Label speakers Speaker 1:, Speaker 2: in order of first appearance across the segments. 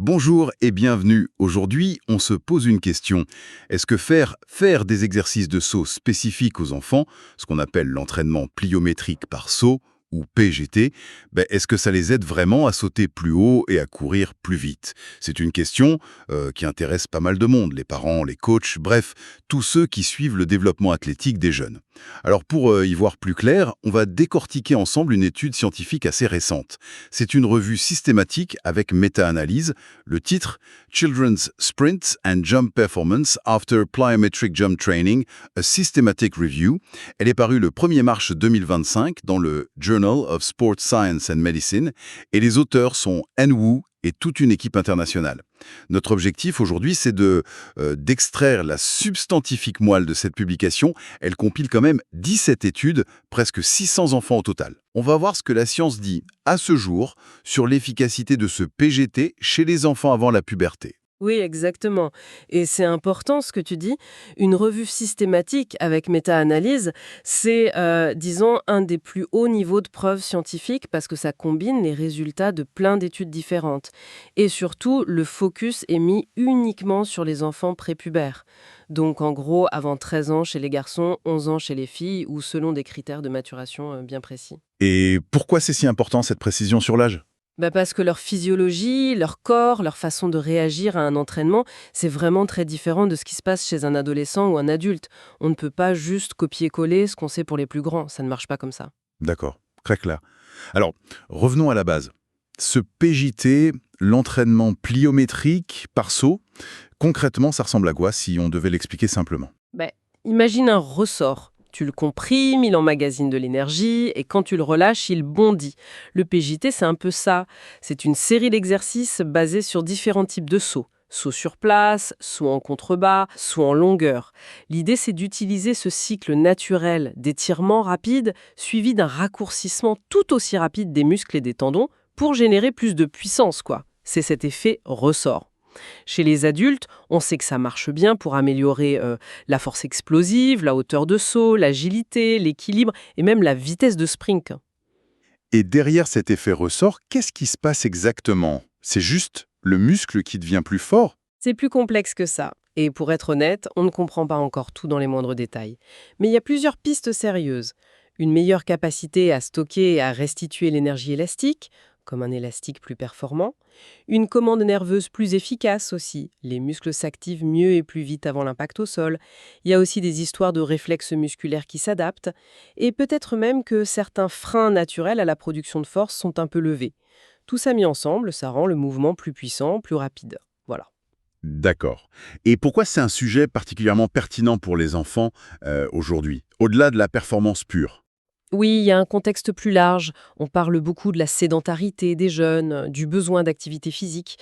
Speaker 1: Bonjour et bienvenue. Aujourd'hui, on se pose une question. Est-ce que faire des exercices de saut spécifiques aux enfants, ce qu'on appelle l'entraînement pliométrique par saut, ou PGT, est-ce que ça les aide vraiment à sauter plus haut et à courir plus vite? C'est une question qui intéresse pas mal de monde, les parents, les coachs, bref, tous ceux qui suivent le développement athlétique des jeunes. Alors pour y voir plus clair, on va décortiquer ensemble une étude scientifique assez récente. C'est une revue systématique avec méta-analyse. Le titre Children's Sprint and Jump Performance After Plyometric Jump Training, a Systematic Review. Elle est parue le 1er mars 2025 dans le Journal of Sport Science and Medicine et les auteurs sont An Wu et toute une équipe internationale. Notre objectif aujourd'hui, c'est d'extraire la substantifique moelle de cette publication. Elle compile quand même 17 études, presque 600 enfants au total. On va voir ce que la science dit à ce jour sur l'efficacité de ce PGT chez les enfants avant la puberté.
Speaker 2: Oui, exactement. Et c'est important ce que tu dis. Une revue systématique avec méta-analyse, c'est, disons, un des plus hauts niveaux de preuves scientifiques parce que ça combine les résultats de plein d'études différentes. Et surtout, le focus est mis uniquement sur les enfants prépubères. Donc, en gros, avant 13 ans chez les garçons, 11 ans chez les filles, ou selon des critères de maturation bien précis.
Speaker 1: Et pourquoi c'est si important cette précision sur l'âge?
Speaker 2: Parce que leur physiologie, leur corps, leur façon de réagir à un entraînement, c'est vraiment très différent de ce qui se passe chez un adolescent ou un adulte. On ne peut pas juste copier-coller ce qu'on sait pour les plus grands, ça ne marche pas comme ça.
Speaker 1: D'accord, très clair. Alors, revenons à la base. Ce PJT, l'entraînement pliométrique par saut, concrètement, ça ressemble à quoi si on devait l'expliquer simplement?
Speaker 2: Ben, imagine un ressort. Tu le comprimes, il emmagasine de l'énergie, et quand tu le relâches, il bondit. Le PJT, c'est un peu ça. C'est une série d'exercices basés sur différents types de sauts. Saut sur place, saut en contrebas, saut en longueur. L'idée, c'est d'utiliser ce cycle naturel d'étirement rapide, suivi d'un raccourcissement tout aussi rapide des muscles et des tendons, pour générer plus de puissance, quoi. C'est cet effet ressort. Chez les adultes, on sait que ça marche bien pour améliorer la force explosive, la hauteur de saut, l'agilité, l'équilibre et même la vitesse de sprint.
Speaker 1: Et derrière cet effet ressort, qu'est-ce qui se passe exactement? C'est juste le muscle qui devient plus fort?
Speaker 2: C'est plus complexe que ça. Et pour être honnête, on ne comprend pas encore tout dans les moindres détails. Mais il y a plusieurs pistes sérieuses. Une meilleure capacité à stocker et à restituer l'énergie élastique, comme un élastique plus performant. Une commande nerveuse plus efficace aussi. Les muscles s'activent mieux et plus vite avant l'impact au sol. Il y a aussi des histoires de réflexes musculaires qui s'adaptent. Et peut-être même que certains freins naturels à la production de force sont un peu levés. Tout ça mis ensemble, ça rend le mouvement plus puissant, plus rapide. Voilà.
Speaker 1: D'accord. Et pourquoi c'est un sujet particulièrement pertinent pour les enfants aujourd'hui, au-delà de la performance pure?
Speaker 2: Oui, il y a un contexte plus large. On parle beaucoup de la sédentarité des jeunes, du besoin d'activité physique.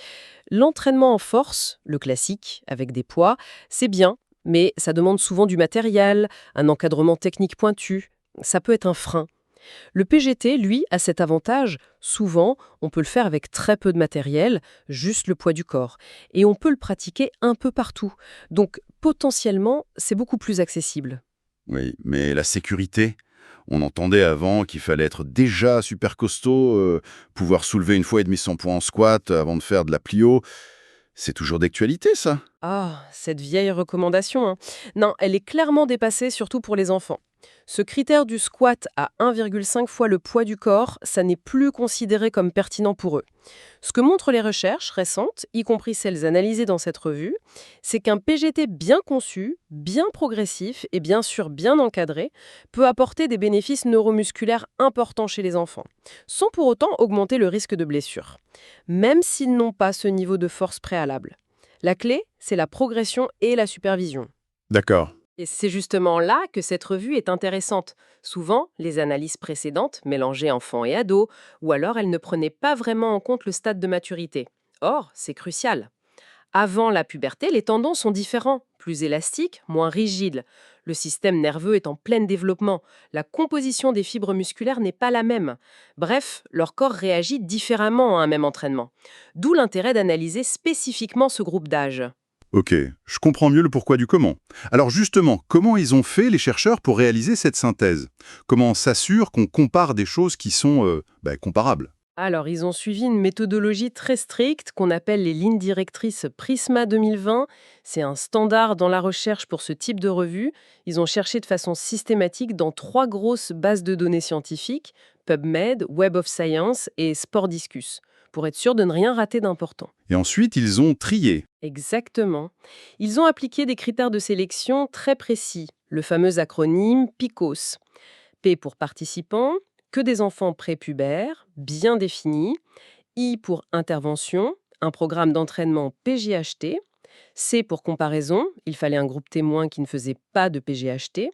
Speaker 2: L'entraînement en force, le classique, avec des poids, c'est bien, mais ça demande souvent du matériel, un encadrement technique pointu. Ça peut être un frein. Le PGT, lui, a cet avantage. Souvent, on peut le faire avec très peu de matériel, juste le poids du corps. Et on peut le pratiquer un peu partout. Donc, potentiellement, c'est beaucoup plus accessible.
Speaker 1: Oui, mais la sécurité, on entendait avant qu'il fallait être déjà super costaud, pouvoir soulever 1,5 fois son poids en squat avant de faire de la plio. C'est toujours d'actualité, ça?
Speaker 2: Ah, cette vieille recommandation, hein. Non, elle est clairement dépassée, surtout pour les enfants. Ce critère du squat à 1,5 fois le poids du corps, ça n'est plus considéré comme pertinent pour eux. Ce que montrent les recherches récentes, y compris celles analysées dans cette revue, c'est qu'un PGT bien conçu, bien progressif et bien sûr bien encadré peut apporter des bénéfices neuromusculaires importants chez les enfants, sans pour autant augmenter le risque de blessure, même s'ils n'ont pas ce niveau de force préalable. La clé, c'est la progression et la supervision.
Speaker 1: D'accord.
Speaker 2: Et c'est justement là que cette revue est intéressante. Souvent, les analyses précédentes mélangeaient enfants et ados, ou alors elles ne prenaient pas vraiment en compte le stade de maturité. Or, c'est crucial. Avant la puberté, les tendons sont différents, plus élastiques, moins rigides. Le système nerveux est en plein développement. La composition des fibres musculaires n'est pas la même. Bref, leur corps réagit différemment à un même entraînement. D'où l'intérêt d'analyser spécifiquement ce groupe d'âge.
Speaker 1: Ok, je comprends mieux le pourquoi du comment. Alors justement, comment ils ont fait, les chercheurs, pour réaliser cette synthèse? Comment on s'assure qu'on compare des choses qui sont comparables?
Speaker 2: Alors, ils ont suivi une méthodologie très stricte qu'on appelle les lignes directrices Prisma 2020. C'est un standard dans la recherche pour ce type de revue. Ils ont cherché de façon systématique dans 3 grosses bases de données scientifiques, PubMed, Web of Science et Sport-Discus, pour être sûr de ne rien rater d'important.
Speaker 1: Et ensuite, ils ont trié.
Speaker 2: Exactement. Ils ont appliqué des critères de sélection très précis, le fameux acronyme PICOS. P pour participants, que des enfants prépubères, bien définis. I pour intervention, un programme d'entraînement PGHT. C pour comparaison, il fallait un groupe témoin qui ne faisait pas de PGHT.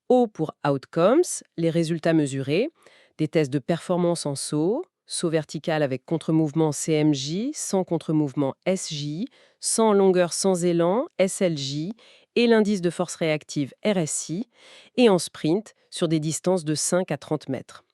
Speaker 2: O pour outcomes, les résultats mesurés, des tests de performance en saut vertical avec contre-mouvement CMJ, sans contre-mouvement SJ, sans longueur sans élan SLJ, et l'indice de force réactive RSI, et en sprint sur des distances de 5 à 30 mètres.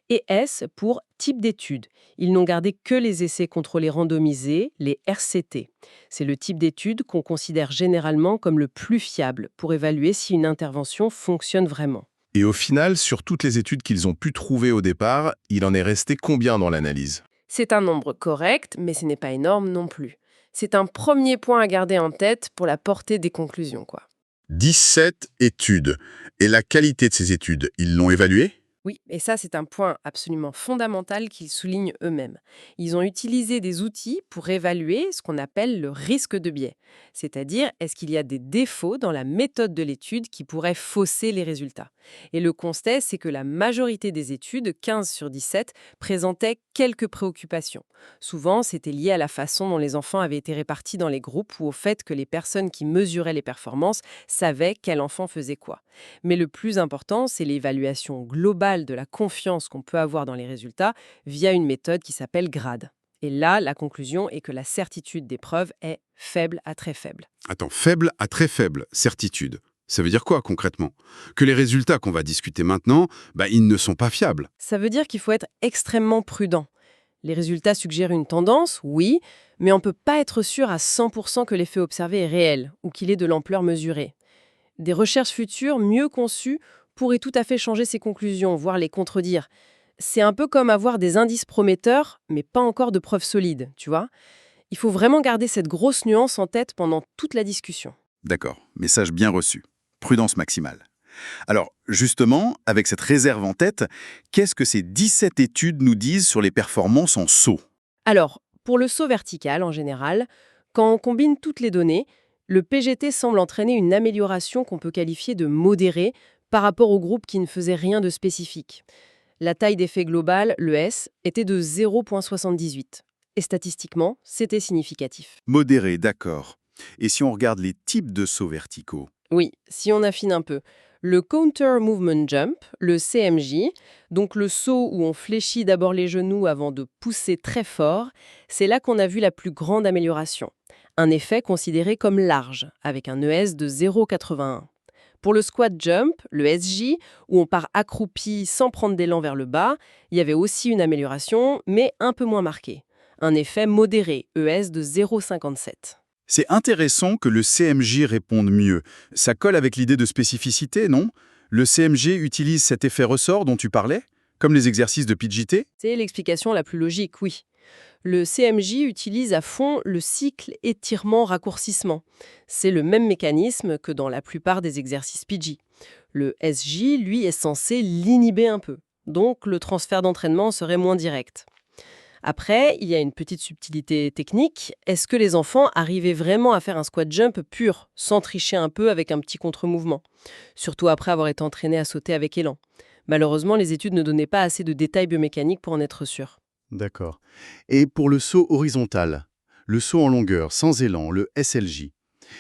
Speaker 2: Et S pour type d'étude. Ils n'ont gardé que les essais contrôlés randomisés, les RCT. C'est le type d'étude qu'on considère généralement comme le plus fiable pour évaluer si une intervention fonctionne vraiment.
Speaker 3: Et au final, sur toutes les études qu'ils ont pu trouver au départ, il en est resté combien dans l'analyse?
Speaker 2: C'est un nombre correct, mais ce n'est pas énorme non plus. C'est un premier point à garder en tête pour la portée des conclusions, quoi.
Speaker 3: 17 études. Et la qualité de ces études, ils l'ont évaluée?
Speaker 2: Oui, et ça, c'est un point absolument fondamental qu'ils soulignent eux-mêmes. Ils ont utilisé des outils pour évaluer ce qu'on appelle le risque de biais. C'est-à-dire, est-ce qu'il y a des défauts dans la méthode de l'étude qui pourraient fausser les résultats? Et le constat, c'est que la majorité des études, 15 sur 17, présentaient quelques préoccupations. Souvent, c'était lié à la façon dont les enfants avaient été répartis dans les groupes ou au fait que les personnes qui mesuraient les performances savaient quel enfant faisait quoi. Mais le plus important, c'est l'évaluation globale de la confiance qu'on peut avoir dans les résultats via une méthode qui s'appelle GRADE. Et là, la conclusion est que la certitude des preuves est faible à très faible.
Speaker 1: Attends, faible à très faible, certitude. Ça veut dire quoi concrètement? Que les résultats qu'on va discuter maintenant, ils ne sont pas fiables.
Speaker 2: Ça veut dire qu'il faut être extrêmement prudent. Les résultats suggèrent une tendance, oui, mais on ne peut pas être sûr à 100% que l'effet observé est réel ou qu'il est de l'ampleur mesurée. Des recherches futures mieux conçues pourraient tout à fait changer ces conclusions, voire les contredire. C'est un peu comme avoir des indices prometteurs, mais pas encore de preuves solides, tu vois. Il faut vraiment garder cette grosse nuance en tête pendant toute la discussion.
Speaker 1: D'accord, message bien reçu. Prudence maximale. Alors, justement, avec cette réserve en tête, qu'est-ce que ces 17 études nous disent sur les performances en saut?
Speaker 2: Alors, pour le saut vertical en général, quand on combine toutes les données, le PGT semble entraîner une amélioration qu'on peut qualifier de modérée par rapport au groupe qui ne faisait rien de spécifique. La taille d'effet global, le S, était de 0,78. Et statistiquement, c'était significatif.
Speaker 1: Modéré, d'accord. Et si on regarde les types de sauts verticaux?
Speaker 2: Oui, si on affine un peu. Le Counter Movement Jump, le CMJ, donc le saut où on fléchit d'abord les genoux avant de pousser très fort, c'est là qu'on a vu la plus grande amélioration. Un effet considéré comme large, avec un ES de 0,81. Pour le squat jump, le SJ, où on part accroupi sans prendre d'élan vers le bas, il y avait aussi une amélioration, mais un peu moins marquée. Un effet modéré, ES de 0,57.
Speaker 1: C'est intéressant que le CMJ réponde mieux. Ça colle avec l'idée de spécificité, non? Le CMJ utilise cet effet ressort dont tu parlais, comme les exercices de PGT?
Speaker 2: C'est l'explication la plus logique, oui. Le CMJ utilise à fond le cycle étirement-raccourcissement. C'est le même mécanisme que dans la plupart des exercices PG. Le SJ, lui, est censé l'inhiber un peu. Donc, le transfert d'entraînement serait moins direct. Après, il y a une petite subtilité technique. Est-ce que les enfants arrivaient vraiment à faire un squat jump pur, sans tricher un peu avec un petit contre-mouvement? Surtout après avoir été entraînés à sauter avec élan. Malheureusement, les études ne donnaient pas assez de détails biomécaniques pour en être sûrs.
Speaker 1: D'accord. Et pour le saut horizontal, le saut en longueur, sans élan, le SLJ,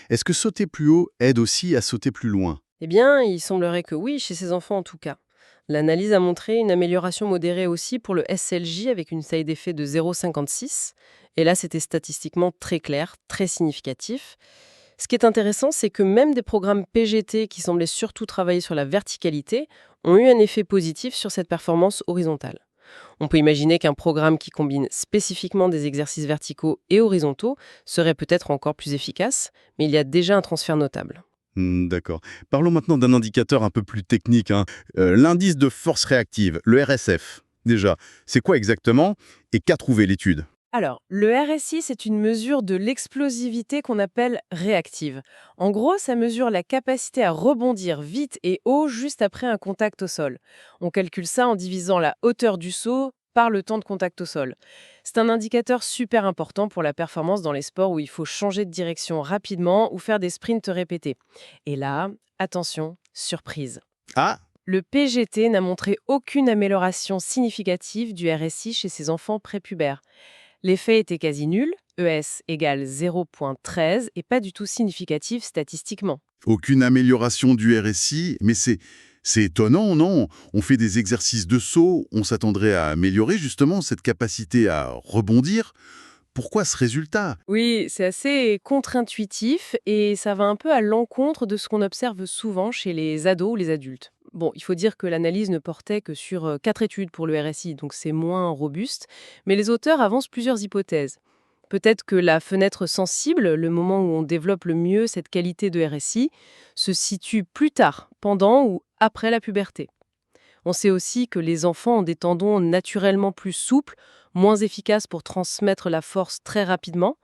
Speaker 1: est-ce que sauter plus haut aide aussi à sauter plus loin?
Speaker 2: Eh bien, il semblerait que oui, chez ces enfants en tout cas. L'analyse a montré une amélioration modérée aussi pour le SLJ avec une taille d'effet de 0,56. Et là, c'était statistiquement très clair, très significatif. Ce qui est intéressant, c'est que même des programmes PGT qui semblaient surtout travailler sur la verticalité ont eu un effet positif sur cette performance horizontale. On peut imaginer qu'un programme qui combine spécifiquement des exercices verticaux et horizontaux serait peut-être encore plus efficace, mais il y a déjà un transfert notable.
Speaker 1: D'accord. Parlons maintenant d'un indicateur un peu plus technique, hein. L'indice de force réactive, le RSF. déjà. C'est quoi exactement et qu'a trouvé l'étude?
Speaker 2: Alors, le RSI, c'est une mesure de l'explosivité qu'on appelle réactive. En gros, ça mesure la capacité à rebondir vite et haut juste après un contact au sol. On calcule ça en divisant la hauteur du saut par le temps de contact au sol. C'est un indicateur super important pour la performance dans les sports où il faut changer de direction rapidement ou faire des sprints répétés. Et là, attention, surprise.
Speaker 1: Ah,
Speaker 2: Le PGT n'a montré aucune amélioration significative du RSI chez ses enfants prépubères. L'effet était quasi nul, ES égale 0,13 et pas du tout significatif statistiquement.
Speaker 1: aucune amélioration du RSI, mais c'est étonnant, non? On fait des exercices de saut, on s'attendrait à améliorer justement cette capacité à rebondir. Pourquoi ce résultat?
Speaker 2: Oui, c'est assez contre-intuitif et ça va un peu à l'encontre de ce qu'on observe souvent chez les ados ou les adultes. Bon, il faut dire que l'analyse ne portait que sur 4 études pour le RSI, donc c'est moins robuste, mais les auteurs avancent plusieurs hypothèses. Peut-être que la fenêtre sensible, le moment où on développe le mieux cette qualité de RSI, se situe plus tard, pendant ou après la puberté. On sait aussi que les enfants ont des tendons naturellement plus souples, moins efficaces pour transmettre la force très rapidement.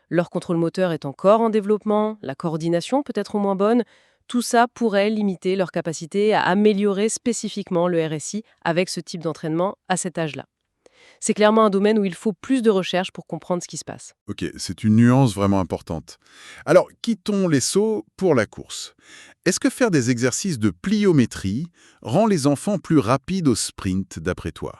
Speaker 2: Leur contrôle moteur est encore en développement, la coordination peut être moins bonne. Tout ça pourrait limiter leur capacité à améliorer spécifiquement le RSI avec ce type d'entraînement à cet âge-là. C'est clairement un domaine où il faut plus de recherche pour comprendre ce qui se passe.
Speaker 1: Ok, c'est une nuance vraiment importante. Alors, quittons les sauts pour la course. Est-ce que faire des exercices de pliométrie rend les enfants plus rapides au sprint, d'après toi?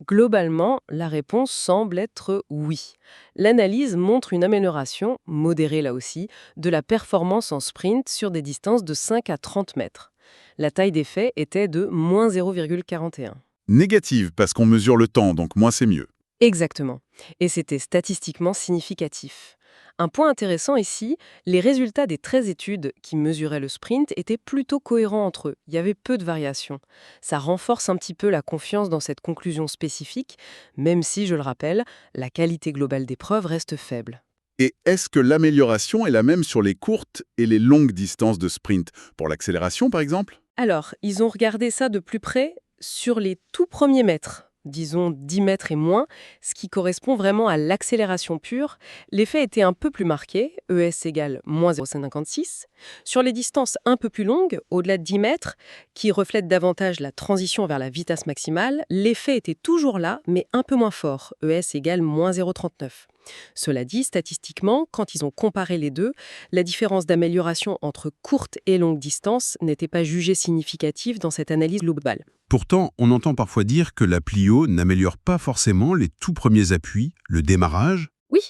Speaker 2: Globalement, la réponse semble être oui. L'analyse montre une amélioration, modérée là aussi, de la performance en sprint sur des distances de 5 à 30 mètres. La taille d'effet était de moins 0,41.
Speaker 1: Négative, parce qu'on mesure le temps, donc moins c'est mieux.
Speaker 2: Exactement. Et c'était statistiquement significatif. Un point intéressant ici, les résultats des 13 études qui mesuraient le sprint étaient plutôt cohérents entre eux. Il y avait peu de variations. Ça renforce un petit peu la confiance dans cette conclusion spécifique, même si, je le rappelle, la qualité globale des preuves reste faible.
Speaker 1: Et est-ce que l'amélioration est la même sur les courtes et les longues distances de sprint? Pour l'accélération, par exemple?
Speaker 2: Alors, ils ont regardé ça de plus près sur les tout premiers mètres, disons 10 mètres et moins, ce qui correspond vraiment à l'accélération pure. L'effet était un peu plus marqué, ES égale moins 0,56. Sur les distances un peu plus longues, au-delà de 10 mètres, qui reflètent davantage la transition vers la vitesse maximale, l'effet était toujours là, mais un peu moins fort, ES égale moins 0,39. Cela dit, statistiquement, quand ils ont comparé les deux, la différence d'amélioration entre courte et longue distance n'était pas jugée significative dans cette analyse globale.
Speaker 4: Pourtant, on entend parfois dire que la plio n'améliore pas forcément les tout premiers appuis, le démarrage.
Speaker 2: Oui,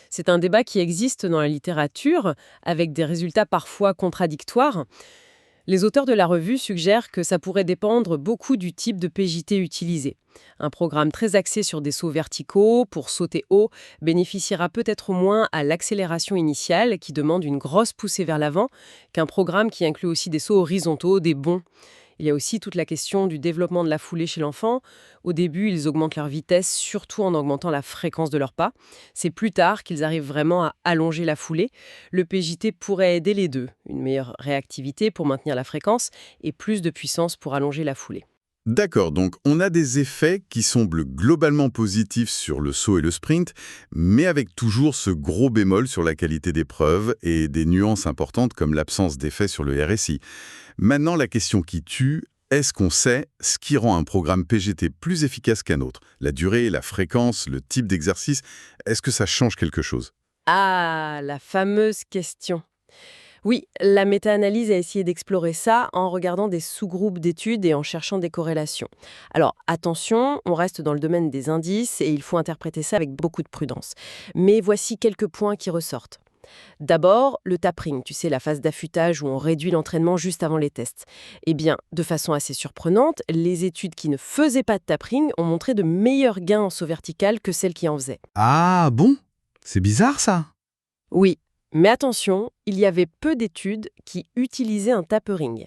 Speaker 2: c'est un débat qui existe dans la littérature, avec des résultats parfois contradictoires. Les auteurs de la revue suggèrent que ça pourrait dépendre beaucoup du type de PJT utilisé. Un programme très axé sur des sauts verticaux, pour sauter haut, bénéficiera peut-être moins à l'accélération initiale, qui demande une grosse poussée vers l'avant, qu'un programme qui inclut aussi des sauts horizontaux, des bonds. Il y a aussi toute la question du développement de la foulée chez l'enfant. Au début, ils augmentent leur vitesse, surtout en augmentant la fréquence de leurs pas. C'est plus tard qu'ils arrivent vraiment à allonger la foulée. Le PJT pourrait aider les deux. Une meilleure réactivité pour maintenir la fréquence et plus de puissance pour allonger la foulée.
Speaker 1: D'accord, donc on a des effets qui semblent globalement positifs sur le saut et le sprint, mais avec toujours ce gros bémol sur la qualité des preuves et des nuances importantes comme l'absence d'effet sur le RSI. Maintenant, la question qui tue, est-ce qu'on sait ce qui rend un programme PGT plus efficace qu'un autre? La durée, la fréquence, le type d'exercice, est-ce que ça change quelque chose?
Speaker 2: Ah, la fameuse question. Oui, la méta-analyse a essayé d'explorer ça en regardant des sous-groupes d'études et en cherchant des corrélations. Alors, attention, on reste dans le domaine des indices et il faut interpréter ça avec beaucoup de prudence. Mais voici quelques points qui ressortent. D'abord, le tapering, tu sais, la phase d'affûtage où on réduit l'entraînement juste avant les tests. Eh bien, de façon assez surprenante, les études qui ne faisaient pas de tapering ont montré de meilleurs gains en saut vertical que celles qui en faisaient.
Speaker 4: Ah bon? C'est bizarre ça.
Speaker 2: Oui, mais attention, il y avait peu d'études qui utilisaient un tapering.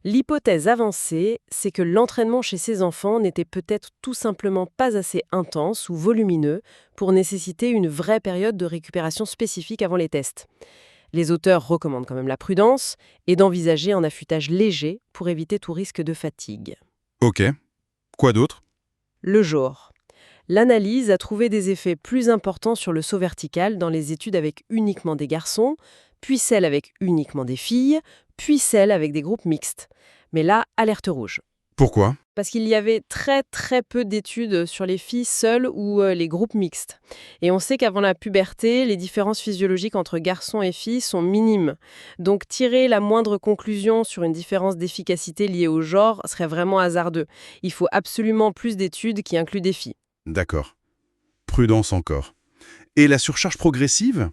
Speaker 2: L'hypothèse avancée, c'est que l'entraînement chez ces enfants n'était peut-être tout simplement pas assez intense ou volumineux pour nécessiter une vraie période de récupération spécifique avant les tests. Les auteurs recommandent quand même la prudence et d'envisager un affûtage léger pour éviter tout risque de fatigue.
Speaker 1: Ok. Quoi d'autre?
Speaker 2: Le genre. L'analyse a trouvé des effets plus importants sur le saut vertical dans les études avec uniquement des garçons, puis celles avec uniquement des filles, puis celles avec des groupes mixtes. Mais là, alerte rouge.
Speaker 4: Pourquoi?
Speaker 2: Parce qu'il y avait très très peu d'études sur les filles seules ou les groupes mixtes. Et on sait qu'avant la puberté, les différences physiologiques entre garçons et filles sont minimes. Donc tirer la moindre conclusion sur une différence d'efficacité liée au genre serait vraiment hasardeux. Il faut absolument plus d'études qui incluent des filles.
Speaker 1: D'accord. Prudence encore. Et la surcharge progressive?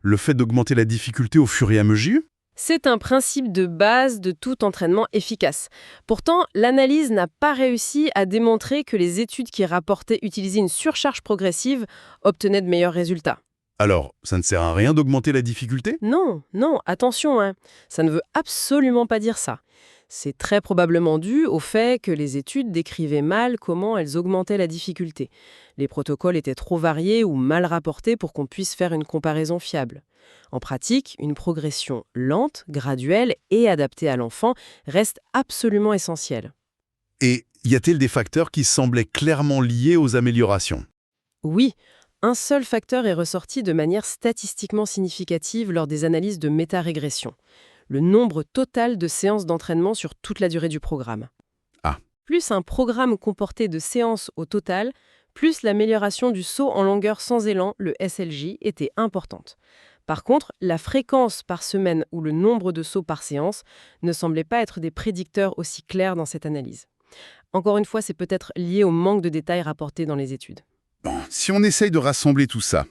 Speaker 1: Le fait d'augmenter la difficulté au fur et à mesure?
Speaker 2: C'est un principe de base de tout entraînement efficace. Pourtant, l'analyse n'a pas réussi à démontrer que les études qui rapportaient utiliser une surcharge progressive obtenaient de meilleurs résultats.
Speaker 1: Alors, ça ne sert à rien d'augmenter la difficulté?
Speaker 2: Non, non, attention, hein. Ça ne veut absolument pas dire ça. C'est très probablement dû au fait que les études décrivaient mal comment elles augmentaient la difficulté. Les protocoles étaient trop variés ou mal rapportés pour qu'on puisse faire une comparaison fiable. En pratique, une progression lente, graduelle et adaptée à l'enfant reste absolument essentielle.
Speaker 1: Et y a-t-il des facteurs qui semblaient clairement liés aux améliorations?
Speaker 2: Oui, un seul facteur est ressorti de manière statistiquement significative lors des analyses de métarégression. Le nombre total de séances d'entraînement sur toute la durée du programme.
Speaker 1: Ah.
Speaker 2: Plus un programme comportait de séances au total, plus l'amélioration du saut en longueur sans élan, le SLJ, était importante. Par contre, la fréquence par semaine ou le nombre de sauts par séance ne semblaient pas être des prédicteurs aussi clairs dans cette analyse. Encore une fois, c'est peut-être lié au manque de détails rapportés dans les études.
Speaker 1: Bon, si on essaye de rassembler tout ça,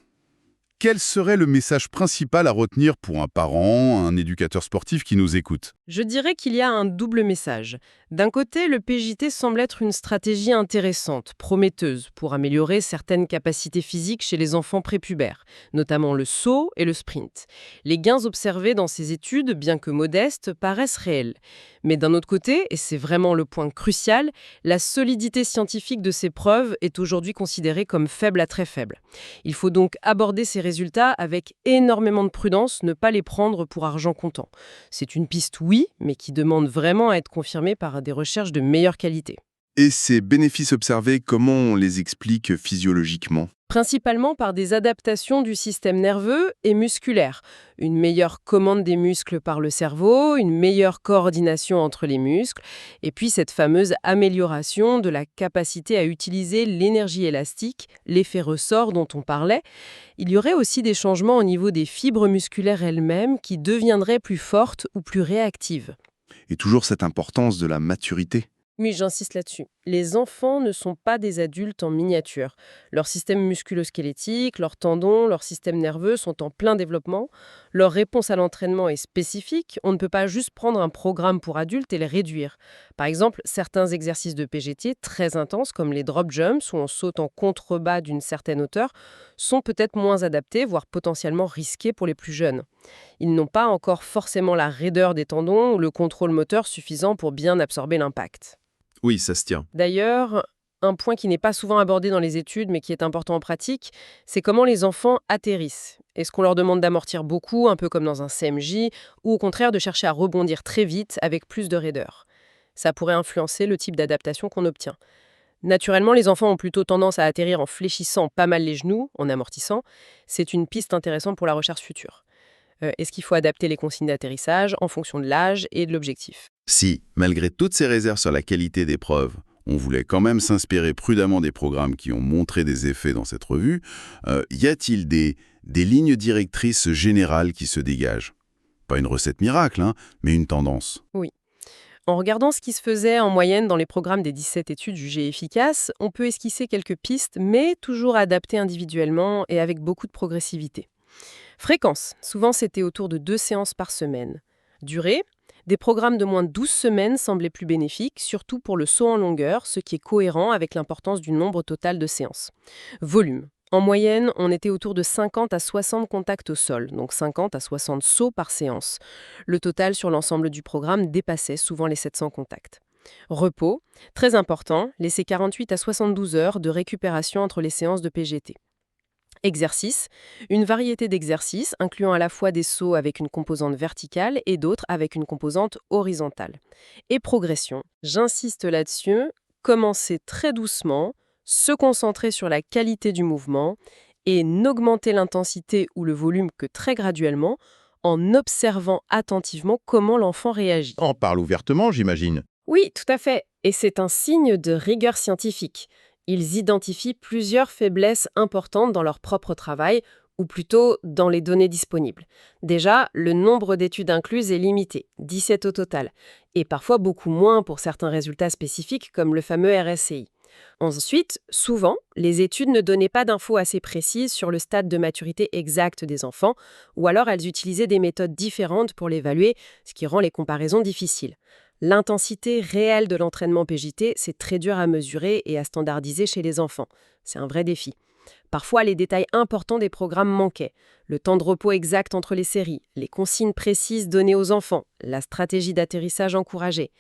Speaker 1: quel serait le message principal à retenir pour un parent, un éducateur sportif qui nous écoute?
Speaker 2: Je dirais qu'il y a un double message. D'un côté, le PJT semble être une stratégie intéressante, prometteuse, pour améliorer certaines capacités physiques chez les enfants prépubères, notamment le saut et le sprint. Les gains observés dans ces études, bien que modestes, paraissent réels. Mais d'un autre côté, et c'est vraiment le point crucial, la solidité scientifique de ces preuves est aujourd'hui considérée comme faible à très faible. Il faut donc aborder ces résultats avec énormément de prudence, ne pas les prendre pour argent comptant. C'est une piste, oui, mais qui demande vraiment à être confirmée par des recherches de meilleure qualité.
Speaker 3: Et ces bénéfices observés, comment on les explique physiologiquement?
Speaker 2: Principalement par des adaptations du système nerveux et musculaire. Une meilleure commande des muscles par le cerveau, une meilleure coordination entre les muscles, et puis cette fameuse amélioration de la capacité à utiliser l'énergie élastique, l'effet ressort dont on parlait. Il y aurait aussi des changements au niveau des fibres musculaires elles-mêmes qui deviendraient plus fortes ou plus réactives.
Speaker 3: Et toujours cette importance de la maturité.
Speaker 2: Oui, j'insiste là-dessus. Les enfants ne sont pas des adultes en miniature. Leur système musculo-squelettique, leurs tendons, leur système nerveux sont en plein développement. Leur réponse à l'entraînement est spécifique. On ne peut pas juste prendre un programme pour adultes et les réduire. Par exemple, certains exercices de PGT très intenses, comme les drop jumps, où on saute en contrebas d'une certaine hauteur, sont peut-être moins adaptés, voire potentiellement risqués pour les plus jeunes. Ils n'ont pas encore forcément la raideur des tendons ou le contrôle moteur suffisant pour bien absorber l'impact.
Speaker 3: Oui, ça se tient.
Speaker 2: D'ailleurs, un point qui n'est pas souvent abordé dans les études, mais qui est important en pratique, c'est comment les enfants atterrissent. Est-ce qu'on leur demande d'amortir beaucoup, un peu comme dans un CMJ, ou au contraire de chercher à rebondir très vite avec plus de raideur? Ça pourrait influencer le type d'adaptation qu'on obtient. Naturellement, les enfants ont plutôt tendance à atterrir en fléchissant pas mal les genoux, en amortissant. C'est une piste intéressante pour la recherche future. Est-ce qu'il faut adapter les consignes d'atterrissage en fonction de l'âge et de l'objectif?
Speaker 1: Si, malgré toutes ces réserves sur la qualité des preuves, on voulait quand même s'inspirer prudemment des programmes qui ont montré des effets dans cette revue, y a-t-il des lignes directrices générales qui se dégagent? Pas une recette miracle, hein, mais une tendance.
Speaker 2: Oui. En regardant ce qui se faisait en moyenne dans les programmes des 17 études jugées efficaces, on peut esquisser quelques pistes, mais toujours adaptées individuellement et avec beaucoup de progressivité. Fréquence. Souvent, c'était autour de 2 séances par semaine. Durée. Des programmes de moins de 12 semaines semblaient plus bénéfiques, surtout pour le saut en longueur, ce qui est cohérent avec l'importance du nombre total de séances. Volume. En moyenne, on était autour de 50 à 60 contacts au sol, donc 50 à 60 sauts par séance. Le total sur l'ensemble du programme dépassait souvent les 700 contacts. Repos. Très important, laisser 48 à 72 heures de récupération entre les séances de PGT. Exercice, une variété d'exercices incluant à la fois des sauts avec une composante verticale et d'autres avec une composante horizontale. Et progression, j'insiste là-dessus, commencer très doucement, se concentrer sur la qualité du mouvement et n'augmenter l'intensité ou le volume que très graduellement en observant attentivement comment l'enfant réagit.
Speaker 3: En parle ouvertement, j'imagine.
Speaker 2: Oui, tout à fait. Et c'est un signe de rigueur scientifique. Ils identifient plusieurs faiblesses importantes dans leur propre travail, ou plutôt dans les données disponibles. Déjà, le nombre d'études incluses est limité, 17 au total, et parfois beaucoup moins pour certains résultats spécifiques comme le fameux RSCI. Ensuite, souvent, les études ne donnaient pas d'infos assez précises sur le stade de maturité exact des enfants, ou alors elles utilisaient des méthodes différentes pour l'évaluer, ce qui rend les comparaisons difficiles. L'intensité réelle de l'entraînement PJT, c'est très dur à mesurer et à standardiser chez les enfants. C'est un vrai défi. Parfois, les détails importants des programmes manquaient. Le temps de repos exact entre les séries, les consignes précises données aux enfants, la stratégie d'atterrissage encouragée.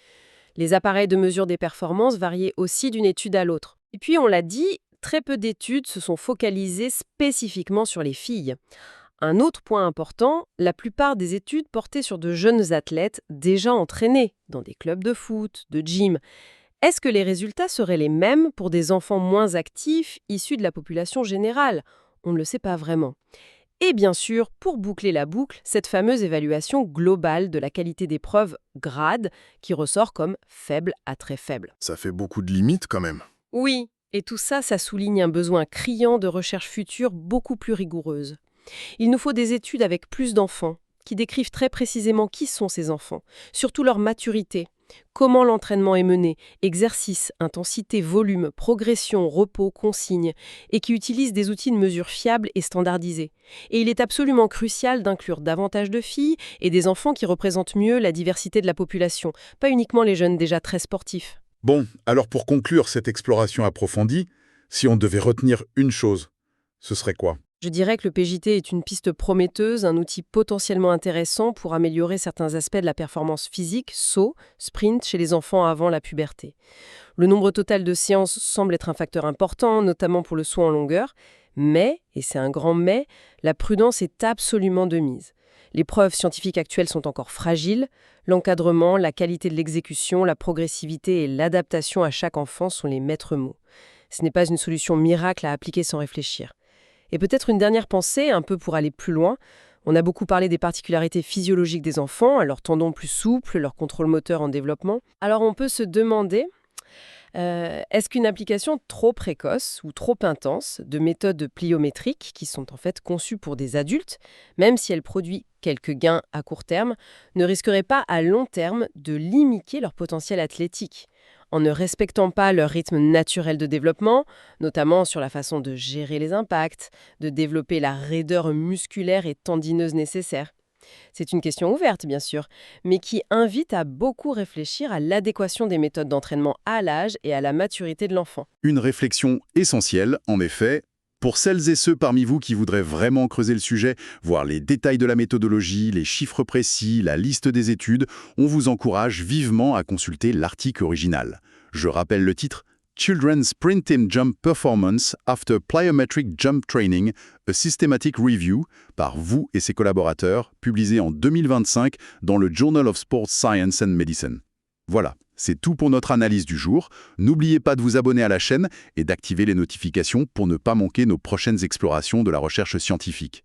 Speaker 2: Les appareils de mesure des performances variaient aussi d'une étude à l'autre. Et puis, on l'a dit, très peu d'études se sont focalisées spécifiquement sur les filles. Un autre point important, la plupart des études portaient sur de jeunes athlètes déjà entraînés dans des clubs de foot, de gym. Est-ce que les résultats seraient les mêmes pour des enfants moins actifs, issus de la population générale? On ne le sait pas vraiment. Et bien sûr, pour boucler la boucle, cette fameuse évaluation globale de la qualité des preuves GRADE, qui ressort comme faible à très faible.
Speaker 3: Ça fait beaucoup de limites quand même.
Speaker 2: Oui, et tout ça, ça souligne un besoin criant de recherche future beaucoup plus rigoureuse. Il nous faut des études avec plus d'enfants, qui décrivent très précisément qui sont ces enfants, surtout leur maturité, comment l'entraînement est mené, exercice, intensité, volume, progression, repos, consignes, et qui utilisent des outils de mesure fiables et standardisés. Et il est absolument crucial d'inclure davantage de filles et des enfants qui représentent mieux la diversité de la population, pas uniquement les jeunes déjà très sportifs.
Speaker 1: Bon, alors pour conclure cette exploration approfondie, si on devait retenir une chose, ce serait quoi?
Speaker 2: Je dirais que le PJT est une piste prometteuse, un outil potentiellement intéressant pour améliorer certains aspects de la performance physique, saut, sprint chez les enfants avant la puberté. Le nombre total de séances semble être un facteur important, notamment pour le saut en longueur, mais, et c'est un grand mais, la prudence est absolument de mise. Les preuves scientifiques actuelles sont encore fragiles, l'encadrement, la qualité de l'exécution, la progressivité et l'adaptation à chaque enfant sont les maîtres mots. Ce n'est pas une solution miracle à appliquer sans réfléchir. Et peut-être une dernière pensée, un peu pour aller plus loin. On a beaucoup parlé des particularités physiologiques des enfants, leurs tendons plus souples, leur contrôle moteur en développement. Alors on peut se demander, est-ce qu'une application trop précoce ou trop intense de méthodes pliométriques, qui sont en fait conçues pour des adultes, même si elle produit quelques gains à court terme, ne risquerait pas à long terme de limiter leur potentiel athlétique ? En ne respectant pas leur rythme naturel de développement, notamment sur la façon de gérer les impacts, de développer la raideur musculaire et tendineuse nécessaire. C'est une question ouverte, bien sûr, mais qui invite à beaucoup réfléchir à l'adéquation des méthodes d'entraînement à l'âge et à la maturité de l'enfant.
Speaker 1: Une réflexion essentielle, en effet. Pour celles et ceux parmi vous qui voudraient vraiment creuser le sujet, voir les détails de la méthodologie, les chiffres précis, la liste des études, on vous encourage vivement à consulter l'article original. Je rappelle le titre « Children's Sprint and Jump Performance After Plyometric Jump Training, a Systematic Review » par vous et ses collaborateurs, publié en 2025 dans le Journal of Sports Science and Medicine. Voilà. C'est tout pour notre analyse du jour. N'oubliez pas de vous abonner à la chaîne et d'activer les notifications pour ne pas manquer nos prochaines explorations de la recherche scientifique.